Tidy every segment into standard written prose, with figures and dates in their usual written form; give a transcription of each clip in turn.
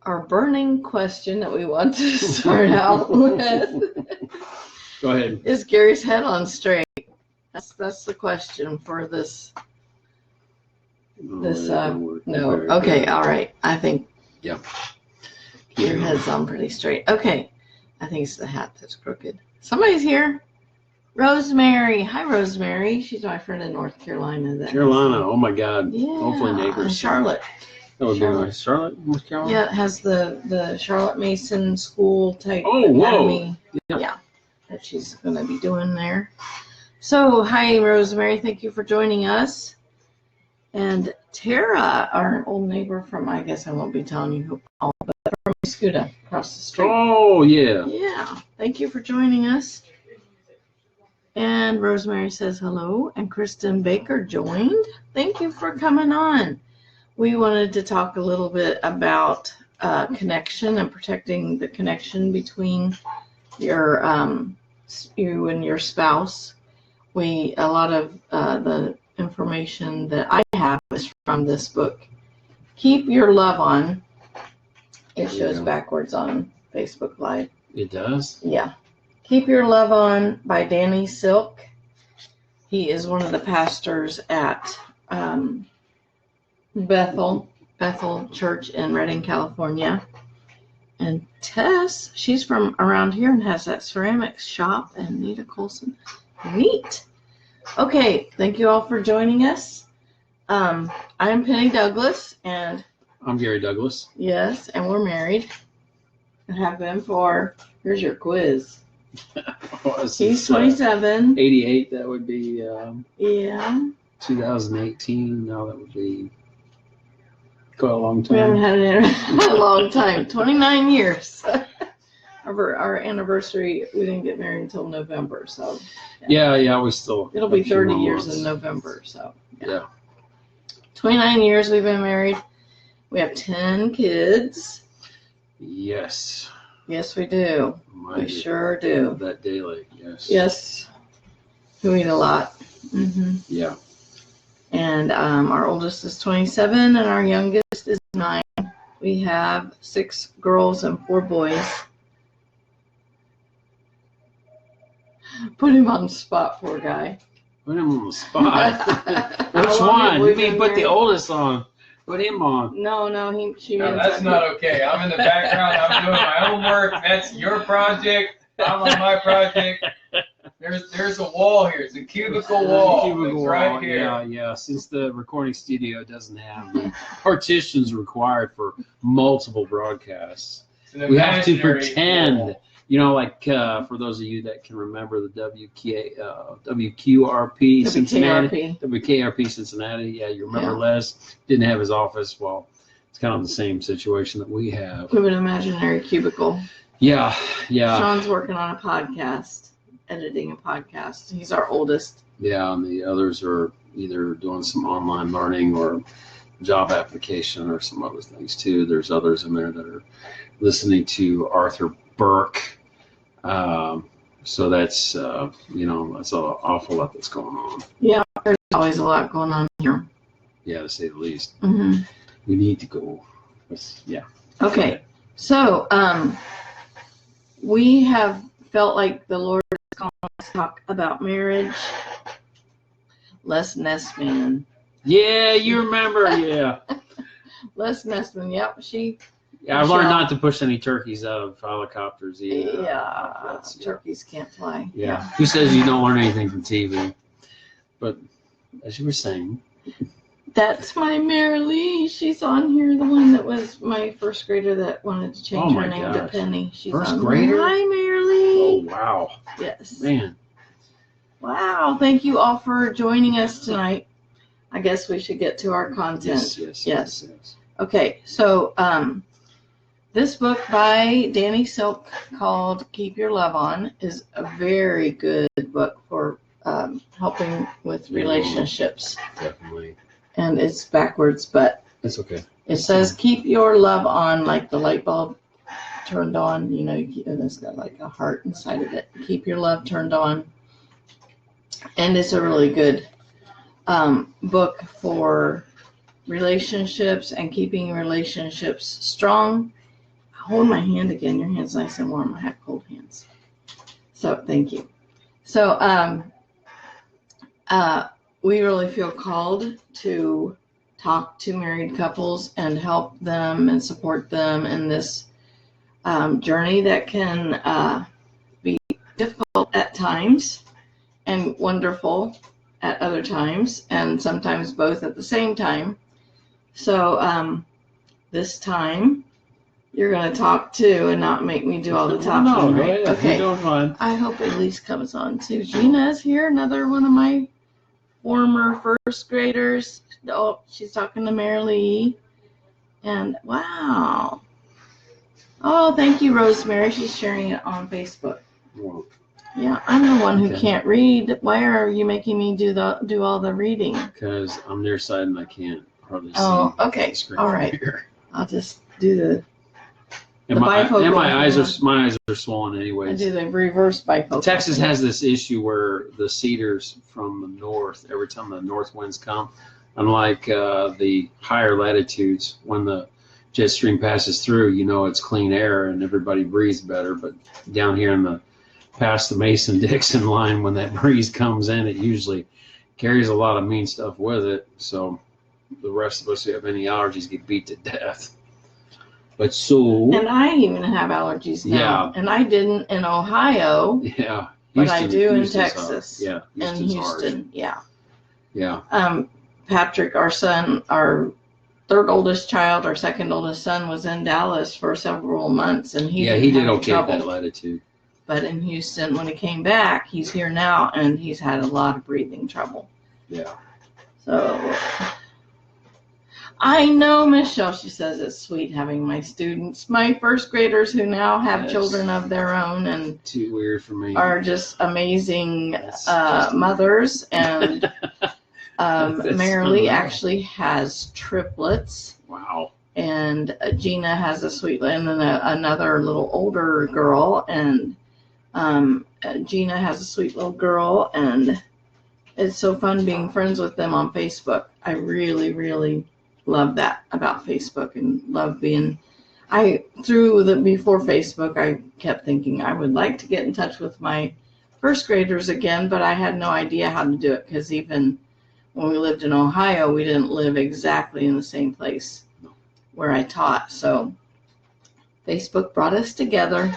our burning question that we want to start out with. Go ahead. Is Gary's head on straight? That's the question for this. No. Okay. All right. I think. Yeah. Your head's on pretty straight. Okay. I think it's the hat that's crooked. Somebody's here. Rosemary. Hi, Rosemary. She's my friend in North Carolina. Carolina. Oh my God. Yeah. Hopefully neighbors. Charlotte. That would be nice. Charlotte, North Carolina. Yeah, it has the Charlotte Mason School type academy. Yeah, that she's going to be doing there. So, hi, Rosemary. Thank you for joining us. And Tara, our old neighbor from, I guess I won't be telling you who, but from Scuda across the street. Oh, yeah. Yeah. Thank you for joining us. And Rosemary says hello. And Kristen Baker joined. Thank you for coming on. We wanted to talk a little bit about connection and protecting the connection between your you and your spouse. A lot of the information that I have is from this book, Keep Your Love On. It shows backwards on Facebook Live. It does? Yeah. Keep Your Love On by Danny Silk. He is one of the pastors at Bethel Church in Redding, California. And Tess, she's from around here and has that ceramics shop. And Nita Colson. Neat. Okay, thank you all for joining us. I'm Penny Douglas, and I'm Gary Douglas. Yes, and we're married and have been for, here's your quiz. He's 27. 88, that would be yeah. 2018. No, that would be quite a long time. We haven't had it in a long time. 29 years. Our anniversary, we didn't get married until November, so. Yeah, we still. It'll be 30 years in November, so. Yeah. 29 years we've been married. We have 10 kids. Yes. Yes, we do. We sure do. That daily, yes. Yes. We eat a lot. Mm-hmm. Yeah. And our oldest is 27 and our youngest is 9. We have 6 girls and 4 boys. Put him on the spot, poor guy. Put him on the spot. Which one? You mean put the oldest on? Put him on. No, that's not okay. I'm in the background. I'm doing my own work. That's your project. I'm on my project. There's a wall here. It's a cubicle wall. It's right here. Yeah. Since the recording studio doesn't have the partitions required for multiple broadcasts, we have to pretend. Wall. You know, like for those of you that can remember the WQRP Cincinnati, WKRP Cincinnati. Yeah, you remember Les didn't have his office. Well, it's kind of the same situation that we have. We have an imaginary cubicle. Yeah. Sean's working on a podcast, editing a podcast. He's our oldest. Yeah, and the others are either doing some online learning or job application or some other things too. There's others in there that are listening to Arthur Burke. So that's, that's an awful lot that's going on. Yeah, there's always a lot going on here. Yeah, to say the least. Mm-hmm. We need to go. Yeah. Okay. So, we have felt like the Lord is calling us to talk about marriage. Les Nessman. Yeah, you remember, yeah. Les Nessman, yep, Yeah, I've learned not to push any turkeys out of helicopters either. Yeah, turkeys can't fly. Yeah. Who says you don't learn anything from TV? But as you were saying. That's my Marilee. She's on here, the one that was my first grader that wanted to change her name to Penny. She's first grader? Hi, Marilee. Oh, wow. Yes. Man. Wow. Thank you all for joining us tonight. I guess we should get to our content. Yes. Okay, so this book by Danny Silk called Keep Your Love On is a very good book for helping with relationships. Definitely. And it's backwards, but it's okay. It says keep your love on, like the light bulb turned on. You know, and it's got like a heart inside of it. Keep your love turned on. And it's a really good book for relationships and keeping relationships strong hold my hand again. Your hand's nice and warm. I have cold hands. So thank you. So we really feel called to talk to married couples and help them and support them in this journey that can be difficult at times and wonderful at other times, and sometimes both at the same time. So this time you're going to talk too and not make me do all the talking. No, go right? ahead. Okay. You're doing fine. I hope Elise comes on too. Gina's here, another one of my former first graders. Oh, she's talking to Marilee. And wow. Oh, thank you, Rosemary. She's sharing it on Facebook. Well, Yeah, I'm the one who Okay. can't read. Why are you making me do all the reading? because I'm nearsighted and I can't hardly see. Oh, okay. the screen All from right. here. I'll just do the And The bifocal my eyes one. are swollen I anyways. do the reverse bifocal. Texas has this issue where the cedars from the north, every time the north winds come, unlike the higher latitudes, when the jet stream passes through, you know it's clean air and everybody breathes better. But down here in the past the Mason-Dixon line, when that breeze comes in, it usually carries a lot of mean stuff with it. So the rest of us who have any allergies get beat to death. But so, And I even have allergies now. Yeah. And I didn't in Ohio yeah. But I do in Houston's hard. Texas. Yeah, and Houston's hard. Houston. Yeah. Yeah. Patrick, our son, our third oldest child, our second oldest son, was in Dallas for several months, and he He did have okay at trouble. that latitude. But in Houston, when he came back, he's here now, and he's had a lot of breathing trouble. Yeah. So I know Michelle, she says it's sweet having my students, my first graders who now have Yes. children of their own and Too weird for me. are just amazing That's just- mothers. And That's Marilee unreal. actually has triplets. Wow. And Gina has a sweet, and then another little older girl, and Gina has a sweet little girl, and it's so fun being friends with them on Facebook. I really, really love that about Facebook, and love being. Before Facebook, I kept thinking I would like to get in touch with my first graders again, but I had no idea how to do it because even when we lived in Ohio, we didn't live exactly in the same place where I taught. So Facebook brought us together.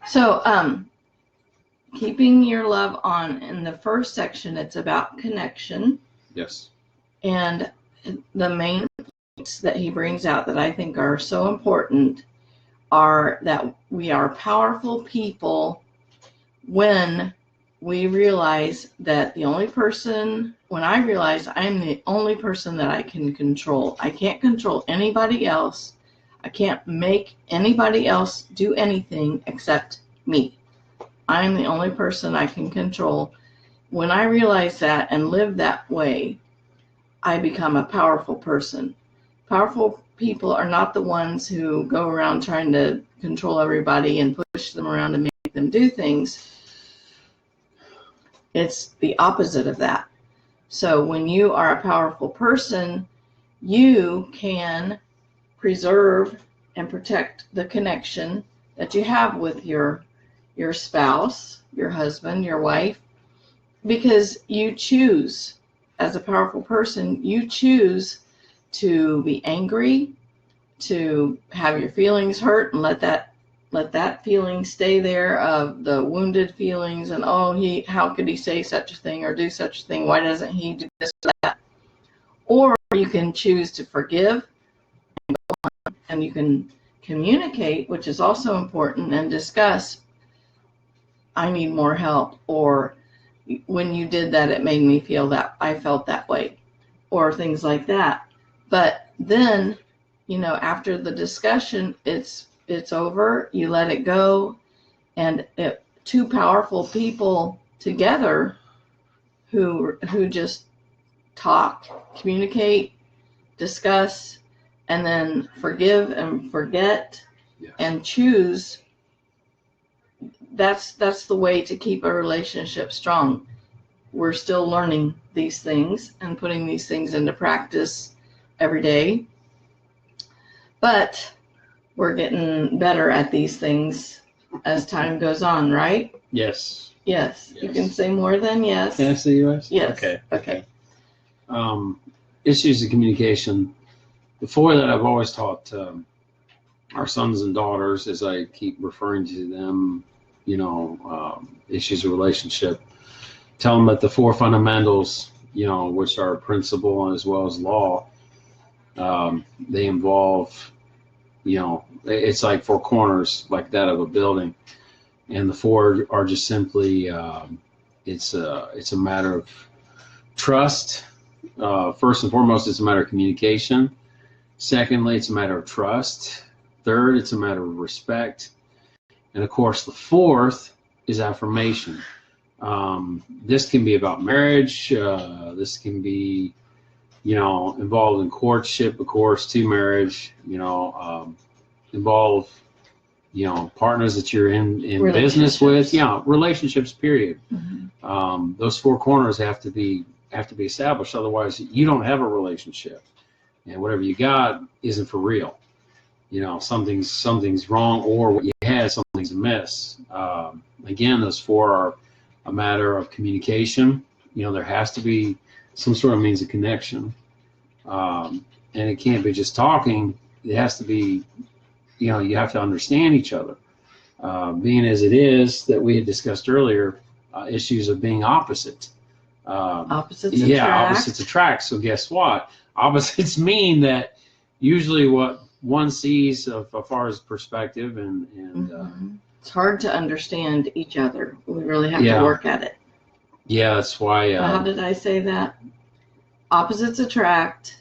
So keeping your love on, in the first section, it's about connection. Yes. And the main points that he brings out that I think are so important are that we are powerful people when we realize that when I realize I'm the only person that I can control. I can't control anybody else. I can't make anybody else do anything except me. I'm the only person I can control. When I realize that and live that way, I become a powerful person. Powerful people are not the ones who go around trying to control everybody and push them around and make them do things. It's the opposite of that. So when you are a powerful person, you can preserve and protect the connection that you have with your spouse, your husband, your wife, because you choose. As a powerful person, you choose to be angry, to have your feelings hurt, and let that feeling stay there, of the wounded feelings, and how could he say such a thing or do such a thing? Why doesn't he do this or that? Or you can choose to forgive and go on, and you can communicate, which is also important, and discuss, I need more help, or when you did that, it made me feel that I felt that way, or things like that. But then, after the discussion, it's over, you let it go, and two powerful people together who just talk, communicate, discuss, and then forgive and forget. Yes. And choose. That's the way to keep a relationship strong. We're still learning these things and putting these things into practice every day. But we're getting better at these things as time goes on, right? Yes. Yes. You Yes. can say more than yes. Can I say yes? Yes. Okay. Okay. Issues of communication. The four that I've always taught our sons and daughters, as I keep referring to them, issues of relationship. Tell them that the four fundamentals, which are principle as well as law, they involve, it's like four corners, like that of a building, and the four are just simply, it's a matter of trust. First and foremost, it's a matter of communication. Secondly, it's a matter of trust. Third, it's a matter of respect. And of course, the fourth is affirmation. This can be about marriage. This can be, involved in courtship, of course, to marriage, involve, partners that you're in business with. Yeah, relationships, period. Mm-hmm. Those four corners have to be established. Otherwise, you don't have a relationship. And whatever you got isn't for real. Something's wrong, or what you had, something's amiss. Again, those four are a matter of communication. There has to be some sort of means of connection. And it can't be just talking. It has to be, you have to understand each other. Being as it is that we had discussed earlier, issues of being opposite. Opposites attract. Yeah, opposites attract. So guess what? Opposites mean that usually what one sees as far as perspective and Mm-hmm. It's hard to understand each other. We really have Yeah. to work at it. yeah, that's why. How did I say that? Opposites attract.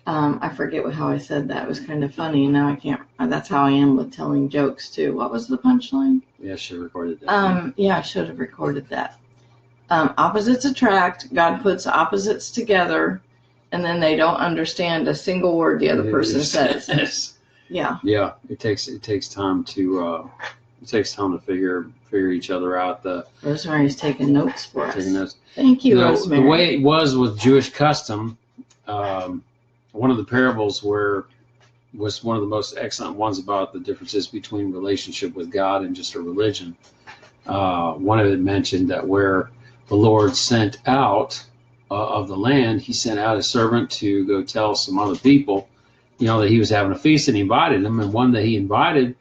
I forget how I said that. It was kind of funny. Now I can't. That's how I am with telling jokes too. What was the punchline? Yeah, she recorded that. Yeah, I should have recorded that. Opposites attract. God puts opposites together, and then they don't understand a single word the other person says. Yes. Yeah. Yeah, it takes time to figure each other out. Rosemary's taking notes for us. Taking those. Thank you, The Rosemary. way it was with Jewish custom, one of the parables was one of the most excellent ones about the differences between relationship with God and just a religion. One of it mentioned that where the Lord sent out of the land, he sent out a servant to go tell some other people, that he was having a feast, and he invited them. And one that he invited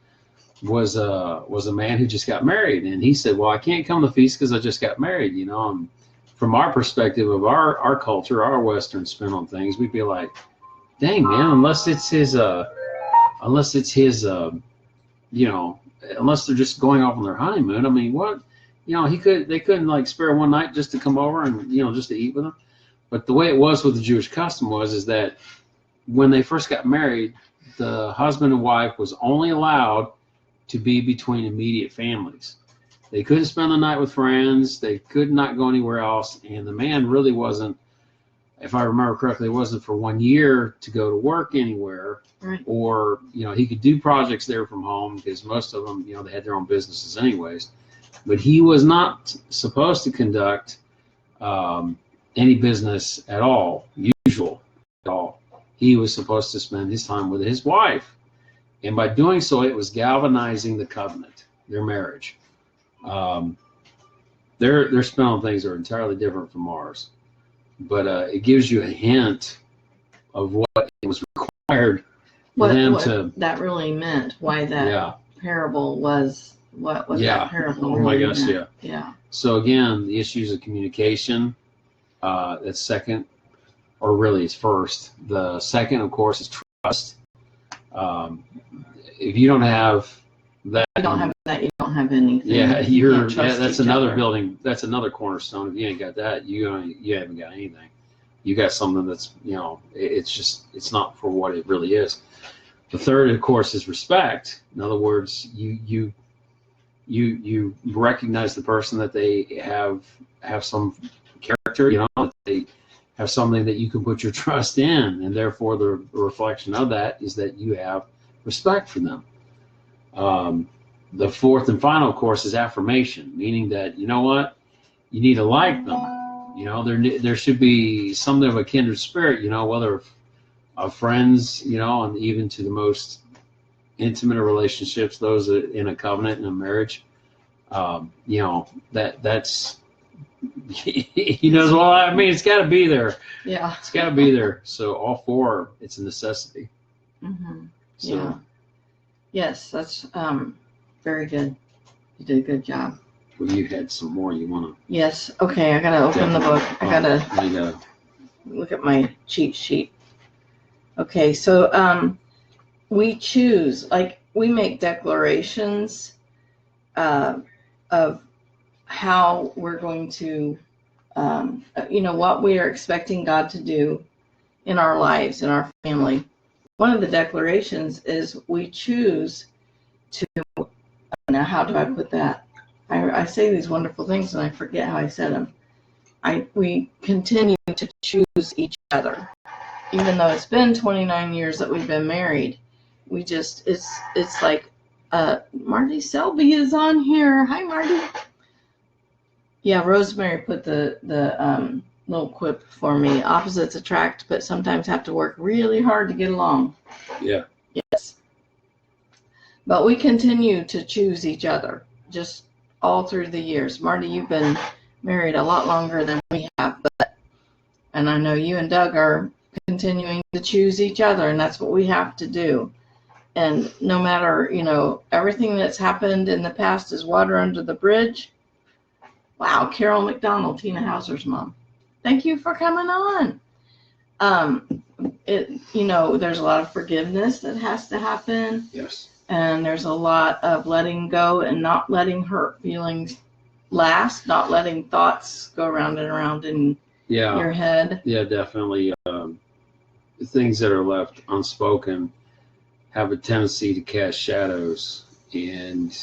was a man who just got married, and he said, "Well, I can't come to the feast because I just got married." And from our perspective of our culture, our Western spin on things, we'd be like, "Dang, man, unless it's his, unless they're just going off on their honeymoon. I mean, what, they couldn't like spare one night just to come over and, just to eat with them." But the way it was with the Jewish custom is that when they first got married, the husband and wife was only allowed to be between immediate families. They couldn't spend the night with friends. They could not go anywhere else. And the man really wasn't, if I remember correctly, it wasn't for 1 year to go to work anywhere. Right. Or, he could do projects there from home because most of them, they had their own businesses anyways. But he was not supposed to conduct any business at all, usual at all. He was supposed to spend his time with his wife. And by doing so, it was galvanizing the covenant, their marriage. Their spin on things are entirely different from ours. But it gives you a hint of what it was required for them to. That really meant, why that parable was, what was that parable Oh really my gosh, meant. yeah. Yeah. So again, the issues of communication, that's second, or really it's first. The second, of course, is trust. If you don't have that, You don't have that, you don't have anything. yeah, You can't trust that's each another other. building. That's another cornerstone. If you ain't got that, you haven't got anything. You got something that's, it's not for what it really is. The third, of course, is respect. In other words, you recognize the person, that they have some character, that they have something that you can put your trust in, and therefore the reflection of that is that you have respect for them. The fourth and final, of course, is affirmation, meaning that, you need to like them. There should be something of a kindred spirit, whether of friends, you know, and even to the most intimate of relationships, those in a covenant and a marriage, you know, that's, he knows, well, I mean, it's got to be there. Yeah. It's got to be there. So all four, it's a necessity. Mm-hmm. So, Yeah. Yes, that's very good. You did a good job. well, you had some more you want to. Yes. Okay, I gotta open the book. I gotta You gotta. look at my cheat sheet. Okay, so we choose, like, we make declarations of how we're going to, you know, what we are expecting God to do in our lives, in our family. One of the declarations is we choose to, now how do I put that? I say these wonderful things and I forget how I said them. We continue to choose each other. Even though it's been 29 years that we've been married, we just, it's like, Marty Selby is on here. Hi, Marty. Yeah, Rosemary put the little quip for me. Opposites attract, but sometimes have to work really hard to get along. Yeah. Yes. But we continue to choose each other, just all through the years. Marty, you've been married a lot longer than we have, and I know you and Doug are continuing to choose each other, and that's what we have to do. And no matter, you know, everything that's happened in the past is water under the bridge. Wow, Carol McDonald, Tina Hauser's mom. Thank you for coming on. You know, there's a lot of forgiveness that has to happen. Yes. And there's a lot of letting go and not letting hurt feelings last, not letting thoughts go around and around in your head. Yeah, definitely. The things that are left unspoken have a tendency to cast shadows, and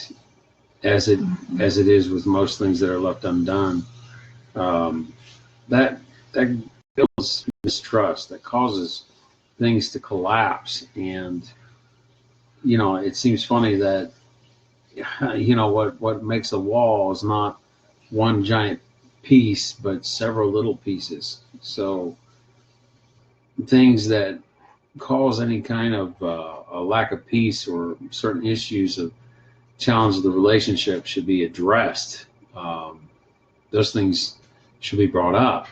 as it is with most things that are left undone, that builds mistrust, that causes things to collapse. And you know, it seems funny that, you know, what makes a wall is not one giant piece, but several little pieces. So things that cause any kind of a lack of peace or certain issues of challenge of the relationship should be addressed. Those things should be brought up.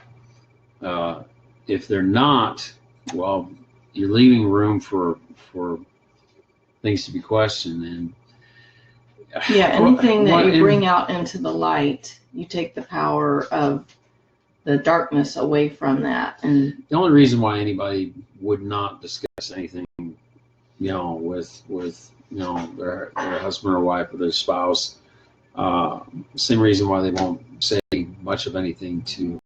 If they're not, well, you're leaving room for things to be questioned. And yeah, anything that you bring out into the light, you take the power of the darkness away from that. And the only reason why anybody would not discuss anything, you know, with you know, their husband or wife or their spouse, same reason why they won't say much of anything to